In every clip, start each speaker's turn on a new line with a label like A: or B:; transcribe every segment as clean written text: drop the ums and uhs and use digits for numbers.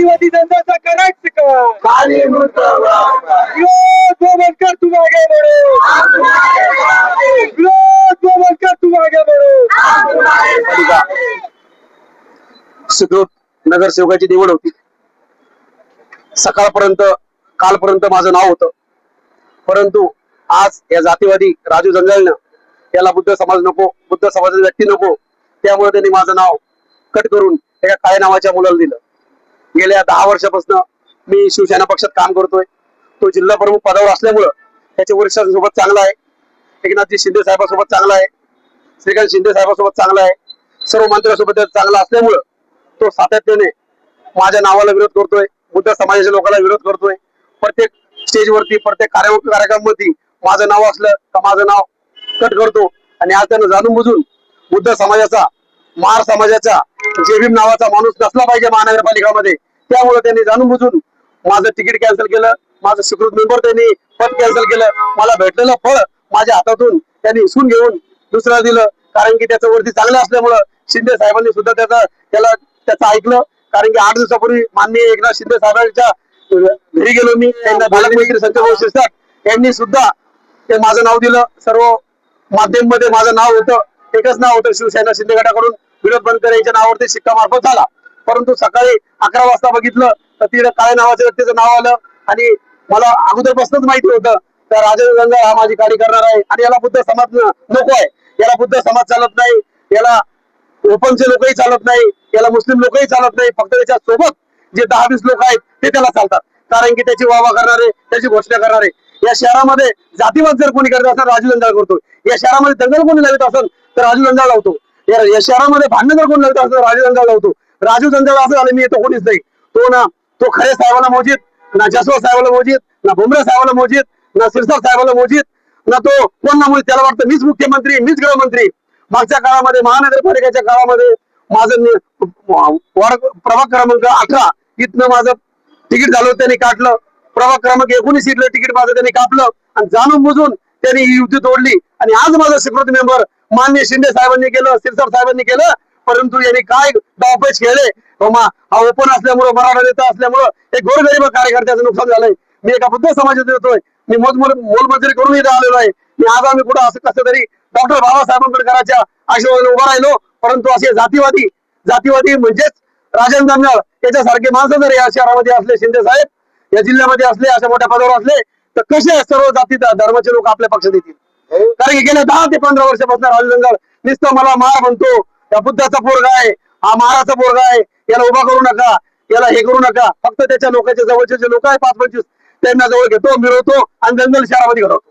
A: जातीवादी जनता करायचं का
B: काली
A: विरोध वो बनकर तुम आगे बढ़ो विरोध वो बनकर तुम आगे बढ़ो
C: सुदृढ नगरसेवकाची निवड होती. सकाळपर्यंत कालपर्यंत माझं नाव होतं, परंतु आज या जातीवादी राजू जंजाळनं याला बुद्ध समाज नको, बुद्ध समाजाची व्यक्ती नको, त्यामुळे त्यांनी माझं नाव कट करून एका काळे नावाच्या मुलाला दिलं. गेल्या 10 वर्षापासून मी शिवसेना पक्षात काम करतोय. तो जिल्हा प्रमुख पदावर असल्यामुळं त्याच्या वरिष्ठांसोबत चांगला आहे, एकनाथजी शिंदे साहेबांसोबत चांगला आहे, श्रीकांत शिंदे साहेबांसोबत चांगला आहे, सर्व मंत्र्यांसोबत चांगला असल्यामुळं तो सातत्याने माझ्या नावाला विरोध करतोय, बुद्ध समाजाच्या लोकांना विरोध करतोय. प्रत्येक स्टेजवरती प्रत्येक कार्यक्रमामध्ये माझं नाव असलं का माझं नाव कट करतो. आणि आज त्यानं जाणून बुजून बुद्ध समाजाचा, महार समाजाचा जेबीम नावाचा माणूस नसला पाहिजे महानगरपालिकामध्ये, त्यामुळे त्यांनी जाणून बुजून माझं तिकीट कॅन्सल केलं, माझं स्वीकृत मेंबर त्यांनी पद कॅन्सल केलं. मला भेटलेलं फळ माझ्या हातातून त्यांनी हिसकून घेऊन दुसरं दिलं, कारण की त्याचं वरती चांगलं असल्यामुळं शिंदे साहेबांनी सुद्धा त्याचं ऐकलं. कारण की 8 दिवसापूर्वी माननीय एकनाथ शिंदे साहेबांच्या घरी गेलो मी, त्यांना पालकमंत्री संजय भाऊ शिरसाट यांनी सुद्धा ते माझं नाव दिलं. सर्व माध्यममध्ये माझं नाव होतं, एकच नाव होतं, शिवसेना शिंदे गटाकडून विरोध बनकर यांच्या नावावरती शिक्का मार्फत झाला. परंतु सकाळी 11 वाजता बघितलं तर तिथे काळे नावाच्या व्यक्तीचं नाव आलं आणि मला अगोदरपासूनच माहिती होतं त्या राजेंद्र जंजाळ हा माझी गाडी करणार आहे आणि याला बुद्ध समाज नको आहे, याला बुद्ध समाज चालत नाही, याला ओपनचे लोकही चालत नाही, याला मुस्लिम लोकही चालत नाही, फक्त त्याच्या सोबत जे 10-20 लोक आहेत ते त्याला चालतात. कारण की त्याची वावा करणारे, त्याची घोषणा करणारे. या शहरामध्ये जातीवाद जर कोणी करत असेल राजू जंजाळ करतो, या शहरामध्ये दंगल कोणी लावत असेल तर राजू जंजाळ लावतो, या शहरामध्ये भांडण जर कोणी लावत असेल तर राजू जंजाळ लावतो. राजू जंजाळ असं झालं मी येतो कोणीच नाही. तो खरे साहेबांना मोजित, ना जसवंत साहेबांना मोजित, ना भुमरे साहेबांना मोजित, ना सिरसाट साहेबांना मोजित, ना तो कोण ना मोजित. त्याला वाटतं मीच मुख्यमंत्री, मीच गृहमंत्री. मागच्या काळामध्ये महानगरपालिकेच्या काळामध्ये माझं वार्ड प्रभाग क्रमांक 18 इथनं माझं तिकीट झालं, त्यांनी काढलं. प्रभाग क्रमांक 19 इथलं तिकीट माझं त्यांनी कापलं आणि जाणून बुजून त्यांनी ही युती तोडली. आणि आज माझं स्वीकृत मेंबर माननीय शिंदे साहेबांनी केलं, सिरसाट साहेबांनी केलं. परंतु यांनी काय डावपेच खेळले. हा ओपन असल्यामुळं, मराठा नेता असल्यामुळं एक गोरगरीब कार्यकर्त्याचं नुकसान झालंय. मी एका बुद्ध समाजात येतोय, मी मोलमजुरी करून इथं आलेलो आहे. मी आज आम्ही कुठं असं कसं तरी डॉक्टर बाबासाहेब आंबेडकरांच्या आशीर्वादाने उभा राहिलो. परंतु असे जातीवादी म्हणजेच राजेंद्र जंजाळ याच्यासारखे माणसं जर या शहरामध्ये असले, शिंदे साहेब या जिल्ह्यामध्ये असले, अशा मोठ्या पदावर असले तर कसे सर्व जाती धर्माचे लोक आपल्या पक्षात येतील. कारण की गेल्या 10 ते 15 वर्षापासून राजू जंजाळ नुसतं मला महार म्हणतो, या बुद्धाचा पोरगा आहे, हा महाराचा पोरगा आहे, याला उभा करू नका, याला हे करू नका. फक्त त्याच्या लोकांच्या जवळचे जे लोक आहे 5-25 त्यांना जवळ घेतो, मिळवतो आणि जंगल शहरामध्ये घडवतो.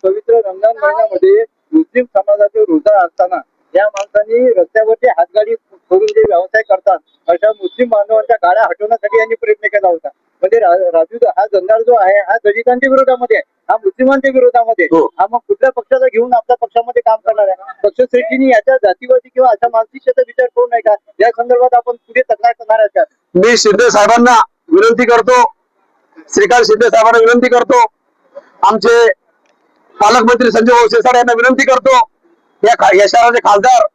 A: पवित्र रमजान महिन्यामध्ये मुस्लिम समाजाचे रोजा असताना या माणसांनी रस्त्यावरची हातगाडी करून जे व्यवसाय करतात अशा मुस्लिम बांधवांच्या गाड्या हटवण्यासाठी यांनी प्रयत्न केला होता. म्हणजे राजू हा जंजाळ जो आहे हा दलितांच्या विरोधामध्ये आहे, हा मुस्लिमांच्या विरोधामध्ये, हा मग कुठल्या पक्षाला घेऊन आपल्या पक्षामध्ये काम करणार आहे. पक्षश्रेष्ठींनी याच्या जातीवादी किंवा अशा मानसिकतेचा विचार करू नये का? या संदर्भात आपण पुढे तक्रार करणार आहे का?
C: मी शिंदे साहेबांना विनंती करतो, श्रीकांत शिंदे साहेबांना विनंती करतो, आमचे पालकमंत्री संजय भाऊ शिरसाट यांना विनंती करतो, या शहराचे खासदार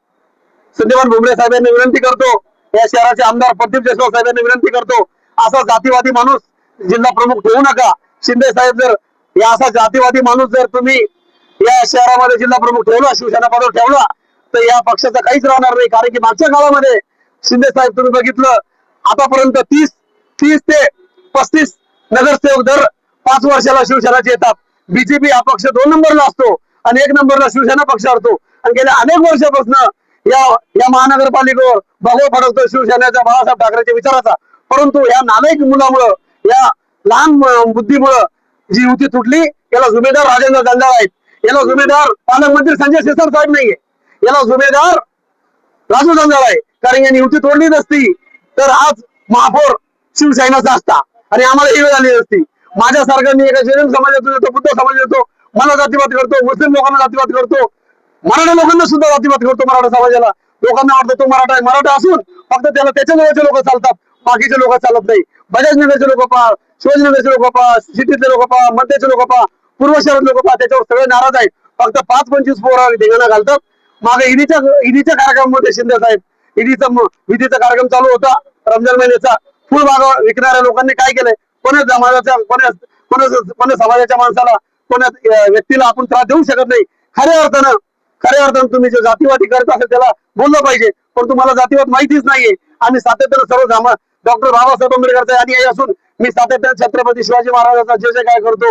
C: संजयभाऊ भुमरे साहेब यांना विनंती करतो, या शहराचे आमदार प्रदीप जयस्वाल साहेब यांना विनंती करतो, असा जातीवादी माणूस जिल्हा प्रमुख ठेवू नका. शिंदे साहेब जर या असा जातीवादी माणूस जर तुम्ही या शहरामध्ये जिल्हा प्रमुख ठेवला, शिवसेना पदावर ठेवला तर या पक्षाचं काहीच राहणार नाही. कारण की मागच्या काळामध्ये शिंदे साहेब तुम्ही बघितलं आतापर्यंत 30 ते 35 नगरसेवक दर 5 वर्षाला शिवसेनाचे येतात. बीजेपी हा पक्ष 2 नंबरला असतो आणि 1 नंबरला शिवसेना पक्ष असतो. आणि गेल्या अनेक वर्षापासून या महानगरपालिकेवर भगवा फडकतो शिवसेनेचा, बाळासाहेब ठाकरेच्या विचाराचा. परंतु या नालायक मुलामुळं, या लहान बुद्धीमुळं जी युती तुटली. याला जुमेदार राजेंद्र जंजाळ आहेत, याला जुमेदार पालकमंत्री संजय शिरसाट साहेब नाहीये, याला जुमेदार राजू जंजाळ आहे. कारण यांनी युती तोडली नसती तर आज महापौर शिवसेनेचा असता आणि आम्हाला ही वेळ आली नसती. माझ्यासारखं मी एका जैन समाजातून येतो, बुद्ध समाज येतो, मला जातीवाद करतो, मुस्लिम लोकांना जातीवाद करतो, मराठा लोकांना सुद्धा जातीवाद करतो. मराठा समाजाला लोकांना वाटतं तो मराठा आहे, मराठा असून फक्त त्याला त्याच्या जवळचे लोक चालतात, बाकीचे लोक चालत नाही. बजाज नगरचे लोक पहा, शिवाजीनगरचे लोक पहा, सिटीतले लोक पहा, मध्याचे लोक पहा, पूर्व शहरात लोक पहा, त्याच्यावर सगळे नाराज आहेत. फक्त 5-25 पोरं धिंगाणा घालतात. मागे ईदीच्या कार्यक्रमामध्ये शिंदे साहेब विधीचा कार्यक्रम चालू होता रमजान महिन्याचा, फुलबाग विकणाऱ्या लोकांनी काय केलंय? कोणत्या समाजाच्या कोणत्या समाजाच्या माणसाला कोणत्या व्यक्तीला आपण त्रास देऊ शकत नाही. खऱ्या अर्थानं तुम्ही जे जातीवादी करत असेल त्याला बोललं पाहिजे, पण तुम्हाला जातीवाद माहितीच नाहीये. आम्ही सातत्यानं सर्व डॉक्टर बाबासाहेब आंबेडकरचा अनुयायी असून मी सातत्यानं छत्रपती शिवाजी महाराजांचा जे काय करतो,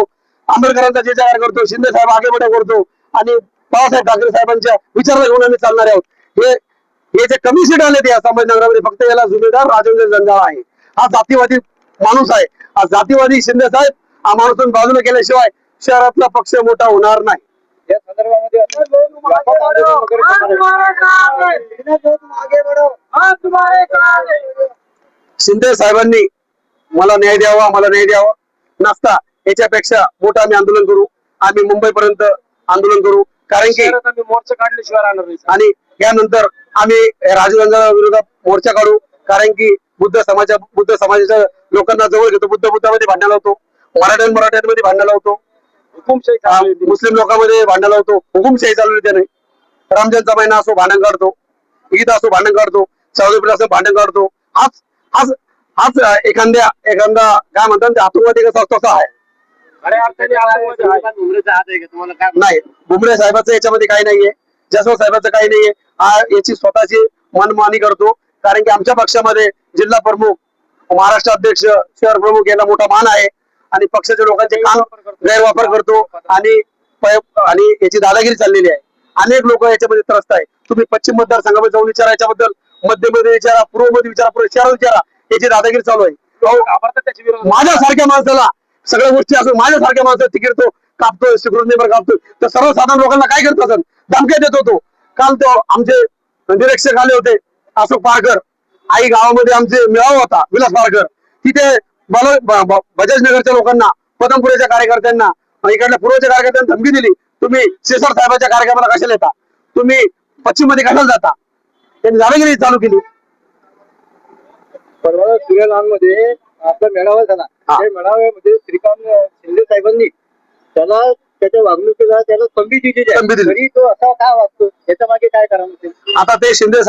C: आंबेडकरांचा जे काय करतो, शिंदे साहेब आगेबडे करतो आणि बाळासाहेब ठाकरे साहेबांच्या विचाराला घेऊन आम्ही चालणार आहोत. हे जे कमी सीट आले ते संभाजीनगरामध्ये फक्त याला जुबेदार राजेंद्र जंजाळ आहे. हा जातीवादी माणूस आहे. हा जातीवादी शिंदे साहेब हा माणूस बाजूला केल्याशिवाय शहरातला पक्ष मोठा होणार नाही.
A: या संदर्भामध्ये
C: शिंदे साहेबांनी मला न्याय द्यावा नसता याच्यापेक्षा मोठं आम्ही आंदोलन करू. आम्ही मुंबईपर्यंत आंदोलन करू, कारण की
A: मोर्चा काढल्याशिवाय राहणार नाही.
C: आणि यानंतर आम्ही राजू जंजाळा विरोधात मोर्चा काढू, कारण की बुद्ध समाजाच्या लोकांना जवळ घेतो. बुद्धामध्ये भांडण लावतो, मराठ्यांमध्ये भांडण लावतो, मुस्लिम लोकांमध्ये भांडण लावतो. हुकुमशाही चालवली त्याने. रमजानचा महिना असो भांडण काढतो, ईद असो भांडण काढतो, चौदपीठ असो भांडण काढतो. हाच एखादा काय म्हणतात ते आतंकवादी कसा असतो तसा आहे. नाही, भुमरे साहेबांचं याच्यामध्ये काही नाहीये, जसवंत साहेबांचं काही नाहीये. हा याची स्वतःची मनमानी करतो, कारण की आमच्या पक्षामध्ये जिल्हा प्रमुख, महाराष्ट्र अध्यक्ष, शहर प्रमुख याला मोठा मान आहे आणि पक्षाच्या लोकांचे गैरवापर करतो आणि याची दादागिरी चाललेली आहे. अनेक लोक याच्यामध्ये त्रस्त आहे. तुम्ही पश्चिम मतदारसंघामध्ये जाऊन विचारा याच्याबद्दल, मध्यमध्ये विचारा, पूर्वमध्ये विचारा, शहरात विचारा, याची दादागिरी चालू आहे. माझ्यासारख्या माणसाला सगळ्या गोष्टी असून माझ्यासारख्या माणसाला तिकीट तो कापतोय, सिक्युरिटी नंबर कापतोय, तर सर्वसाधारण लोकांना काय करत असेल? धमक्या देत होतो. काल तो आमचे निरीक्षक आले होते, अशोक पारकर. आई गावामध्ये आमचे मेळावा होता, विलास पारकर. तिथे बजाज नगरच्या लोकांना, पदमपुरेच्या कार्यकर्त्यांना, इकडल्या पूर्वच्या कार्यकर्त्यांना धमकी दिली. तुम्ही शेषर साहेबांच्या कार्यक्रमाला कशाला येता? तुम्ही पश्चिम मध्ये कशाला जाता? त्यांनी दादागिरी चालू केली.
A: परवा सूर्यलालमध्ये आपला मेळावा झाला. त्या मेळाव्यामध्ये श्रीकांत शिंदे साहेबांनी त्याला त्याच्या वागणुकीला त्याला संधी दिली, तरी तो असा का वागतो, याच्या मागे काय कारण असेल?
C: आता ते शिंदे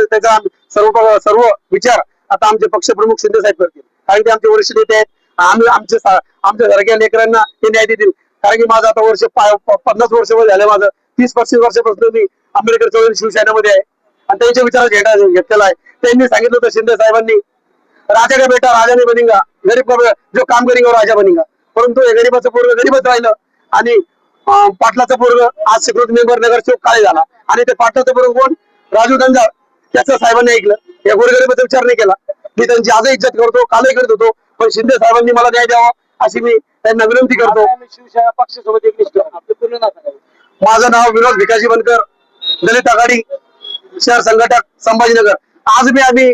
C: त्याचा सर्व विचार आता आमचे पक्षप्रमुख शिंदे साहेब करतील, कारण ते आमचे वरिष्ठ नेते आहेत. आम्ही आमच्या सारख्या लेकरांना ते न्याय देतील. कारण की माझं आता 50 वर्ष झाले, माझं 30-35 वर्षापासून मी आंबेडकर चळवळी शिवसेनेमध्ये आहे आणि त्यांच्या विचारात घेतलेला आहे. त्यांनी सांगितलं होतं शिंदे साहेबांनी, राजा का बेटा राजा नाही बनेगा, गरीब का जो काम करेगा राजा बनेगा. परंतु हे गरीबाचं पोरग गरीबच राहिलं आणि पाटलाचं पोरग आज सिक्युरिटी मेंबर नगरसेवक काय झाला आणि ते पाटलाचं पोरग कोण? राजू जंजाळ. त्याचं साहेबांनी ऐकलं, या गोरगरिबाचा विचार नाही केला. मी त्यांची आजही इज्जत करतो, कालही करत होतो, पण शिंदे साहेबांनी मला न्याय द्यावा अशी मी त्यांना विनंती करतो.
A: शिवसेना पक्षासोबत एकनिष्ठ. आपलं पूर्ण नाव सांगा.
C: माझं नाव विनोद भिकाजी बनकर, दलित आघाडी शहर संघटक, संभाजीनगर. आज मी आम्ही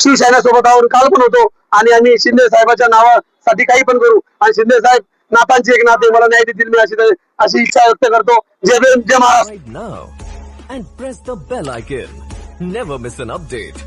C: शिवसेना सोबत आहोत, काल पण होतो आणि आम्ही शिंदे साहेबांच्या नावासाठी काही पण करू आणि शिंदे साहेब नातांचे एक नाते मला न्याय देतील मी अशी इच्छा व्यक्त करतो. जय भीम, जय Maharashtra.
B: Now and press the bell icon. Never miss an update.